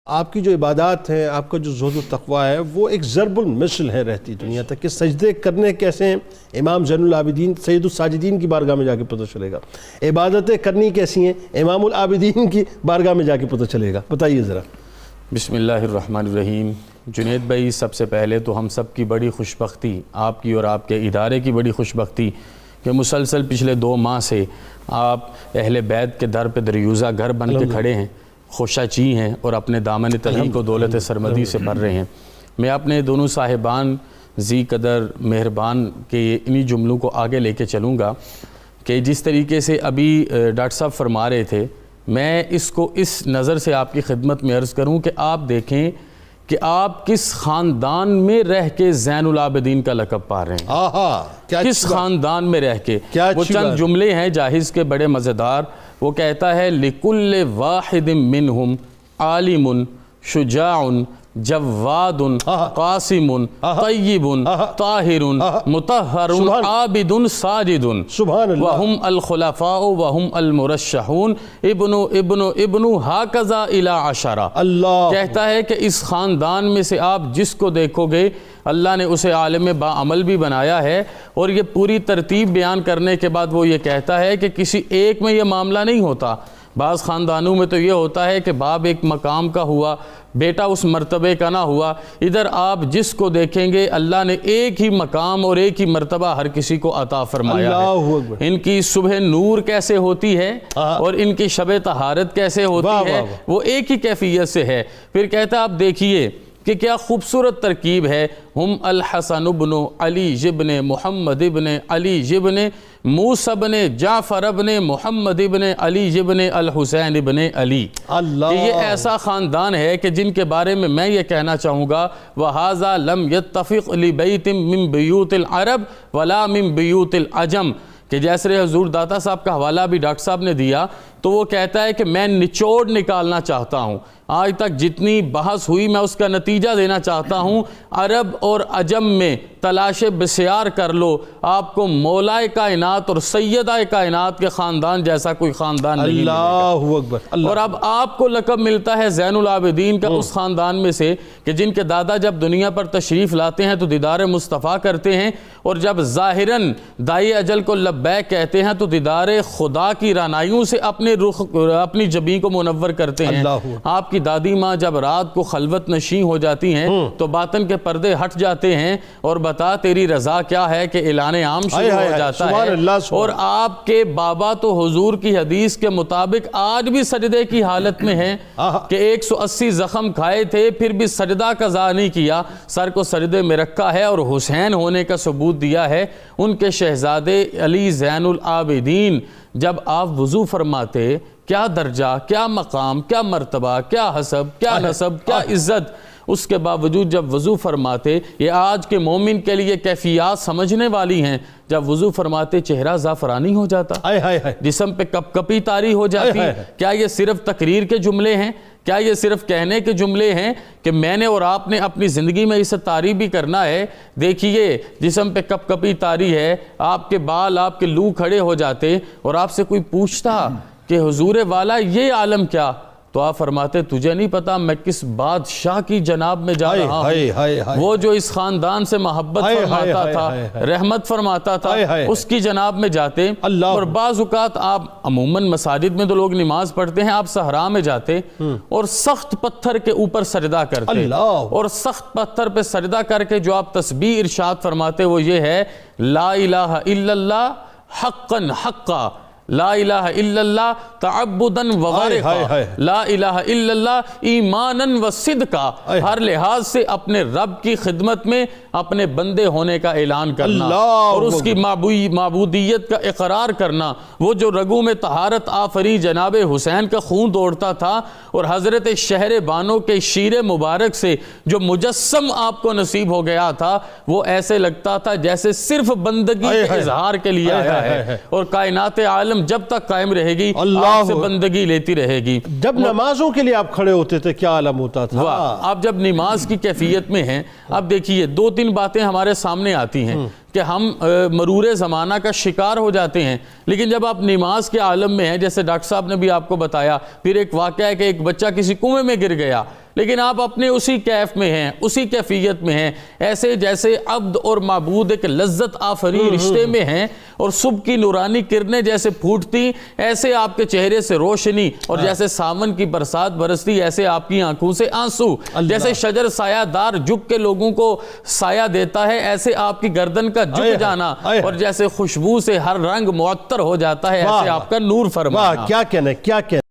آپ کی جو عبادات ہیں، آپ کا جو زہد و تقویٰ ہے، وہ ایک ضرب المثل ہے رہتی دنیا تک کہ سجدے کرنے کیسے ہیں امام زین العابدین سید الساجدین کی بارگاہ میں جا کے پتہ چلے گا، عبادتیں کرنی کیسی ہیں امام العابدین کی بارگاہ میں جا کے پتہ چلے گا۔ بتائیے ذرا۔ بسم اللہ الرحمن الرحیم۔ جنید بھائی، سب سے پہلے تو ہم سب کی بڑی خوشبختی، آپ کی اور آپ کے ادارے کی بڑی خوشبختی کہ مسلسل پچھلے 2 ماہ سے آپ اہل بیت کے در پہ دریوزہ گھر بن کے کھڑے ہیں، خوشہ چی ہیں اور اپنے دامن تحقیق و دولت سرمدی سے بھر رہے ہیں۔ میں اپنے دونوں صاحبان ذی قدر مہربان کے انہی جملوں کو آگے لے کے چلوں گا کہ جس طریقے سے ابھی ڈاکٹر صاحب فرما رہے تھے، میں اس کو اس نظر سے آپ کی خدمت میں عرض کروں کہ آپ دیکھیں کہ آپ کس خاندان میں رہ کے زین العابدین کا لقب پا رہے ہیں، کس خاندان میں رہ کے۔ وہ چند جملے ہیں جاہز کے بڑے مزیدار۔ وہ کہتا ہے لِكُلِّ وَاحِدٍ مِّنْهُمْ عَالِمٌ شُجَاعٌ جواد قاسم طیب طاہر مطہر عابد ساجد وہم الخلفاء وہم المرشحون ابن ہاکذا الی عشرہ۔ کہتا ہے کہ اس خاندان میں سے آپ جس کو دیکھو گے اللہ نے اسے عالم باعمل بھی بنایا ہے، اور یہ پوری ترتیب بیان کرنے کے بعد وہ یہ کہتا ہے کہ کسی ایک میں یہ معاملہ نہیں ہوتا۔ بعض خاندانوں میں تو یہ ہوتا ہے کہ باپ ایک مقام کا ہوا، بیٹا اس مرتبے کا نہ ہوا۔ ادھر آپ جس کو دیکھیں گے اللہ نے ایک ہی مقام اور ایک ہی مرتبہ ہر کسی کو عطا فرمایا ہے۔ ان کی صبح نور کیسے ہوتی ہے اور ان کی شب طہارت کیسے ہوتی ہے، وہ ایک ہی کیفیت سے ہے۔ پھر کہتا ہے آپ دیکھیے کہ کیا خوبصورت ترکیب ہے، ہم الحسن ابن علی ابن محمد ابن علی ابن موسیٰ ابن جعفر ابن محمد ابن علی ابن الحسین ابن علی۔ کہ یہ ایسا خاندان ہے کہ جن کے بارے میں یہ کہنا چاہوں گا وَهَذَا لَمْ يَتَّفِقْ لِبَيْتٍ مِّن بِيُوتِ الْعَرَبِ وَلَا مِن بِيُوتِ الْعَجَمِ۔ کہ جیسے حضور داتا صاحب کا حوالہ بھی ڈاکٹر صاحب نے دیا تو وہ کہتا ہے کہ میں نچوڑ نکالنا چاہتا ہوں، آج تک جتنی بحث ہوئی میں اس کا نتیجہ دینا چاہتا ہوں۔ عرب اور عجم میں تلاش بسیار کر لو، آپ کو مولائے کائنات اور سیدہ کائنات کے خاندان جیسا کوئی خاندان نہیں ملے گا۔ اور اب آپ کو لقب ملتا ہے زین العابدین کا اس خاندان میں سے کہ جن کے دادا جب دنیا پر تشریف لاتے ہیں تو دیدار مصطفیٰ کرتے ہیں، اور جب ظاہراً دائی اجل کو لبیک کہتے ہیں تو دیدار خدا کی رعنائیوں سے اپنی جبین کو منور کرتے ہیں۔ آپ کی دادی ماں جب رات کو خلوت نشین ہو جاتی ہیں تو باطن کے پردے ہٹ جاتے ہیں اور بتا تیری رضا کیا ہے کہ اعلان عام شروع ہو جاتا ہے۔ اور آپ کے بابا تو حضور کی حدیث کے مطابق آج بھی سجدے کی حالت میں ہیں کہ 180 زخم کھائے تھے پھر بھی سجدہ قضا نہیں کیا، سر کو سجدے میں رکھا ہے اور حسین ہونے کا ثبوت دیا ہے۔ ان کے شہزادے علی زین العابدین جب آپ وضو فرماتے، کیا درجہ، کیا مقام، کیا مرتبہ، کیا حسب، کیا نسب، کیا عزت، اس کے باوجود جب وضو فرماتے، یہ آج کے مومن کے لیے کیفیات سمجھنے والی ہیں، جب وضو فرماتے چہرہ زعفرانی ہو جاتا، جسم پہ کپ کپی طاری ہو جاتی۔ کیا یہ صرف تقریر کے جملے ہیں؟ کیا یہ صرف کہنے کے جملے ہیں کہ میں نے اور آپ نے اپنی زندگی میں اسے طاری بھی کرنا ہے؟ دیکھیے جسم پہ کپ کپی طاری ہے، آپ کے بال، آپ کے لو کھڑے ہو جاتے اور آپ سے کوئی پوچھتا کہ حضور والا یہ عالم کیا، تو آپ فرماتے تجھے نہیں پتا میں کس بادشاہ کی جناب میں جا رہا ہوں، وہ جو اس خاندان سے محبت فرماتا تھا، رحمت فرماتا تھا، اس کی جناب میں جاتے۔ اور بعض اوقات آپ عموماً مساجد میں تو لوگ نماز پڑھتے ہیں، آپ صحرا میں جاتے اور سخت پتھر کے اوپر سجدہ کرتے، اور سخت پتھر پہ سجدہ کر کے جو آپ تسبیح ارشاد فرماتے وہ یہ ہے لا الہ الا اللہ حقا حقا، لا الہ الا اللہ تعبدا وغرقا، لا الہ الا اللہ ایمانا وصدقا، ہر لحاظ سے اپنے رب کی خدمت میں اپنے بندے ہونے کا اعلان کرنا اور اس کی معبودیت کا اقرار کرنا۔ وہ جو رگوں میں طہارت آفری جناب حسین کا خون دوڑتا تھا اور حضرت شہر بانو کے شیر مبارک سے جو مجسم آپ کو نصیب ہو گیا تھا وہ ایسے لگتا تھا جیسے صرف بندگی کے اظہار کے لیے آیا ہے، اور کائنات عالم جب تک قائم رہے گی آپ سے بندگی لیتی رہے گی۔ جب نمازوں کے لیے آپ کھڑے ہوتے تھے کیا عالم ہوتا تھا؟ آپ جب نماز کی کیفیت میں ہیں، اب دیکھیے 2-3 باتیں ہمارے سامنے آتی ہیں۔ کہ ہم مرور زمانہ کا شکار ہو جاتے ہیں. لیکن جب آپ نماز کے عالم میں ہیں، جیسے ڈاکٹر صاحب نے بھی آپ کو بتایا، پھر ایک واقعہ ہے کہ ایک بچہ کسی کنویں میں گر گیا، لیکن آپ اپنے اسی کیف میں ہیں، اسی کیفیت میں ہیں، ایسے جیسے عبد اور معبود ایک لذت آفری رشتے میں ہیں، اور صبح کی نورانی کرنیں جیسے پھوٹتی ایسے آپ کے چہرے سے روشنی، اور جیسے سامن کی برسات برستی ایسے آپ کی آنکھوں سے آنسو، جیسے شجر سایہ دار جھک کے لوگوں کو سایہ دیتا ہے ایسے آپ کی گردن کا جھک جانا، اور جیسے خوشبو سے ہر رنگ معطر ہو جاتا ہے ایسے آپ کا نور فرمانا. کیا کہنا ہے، کیا کہنا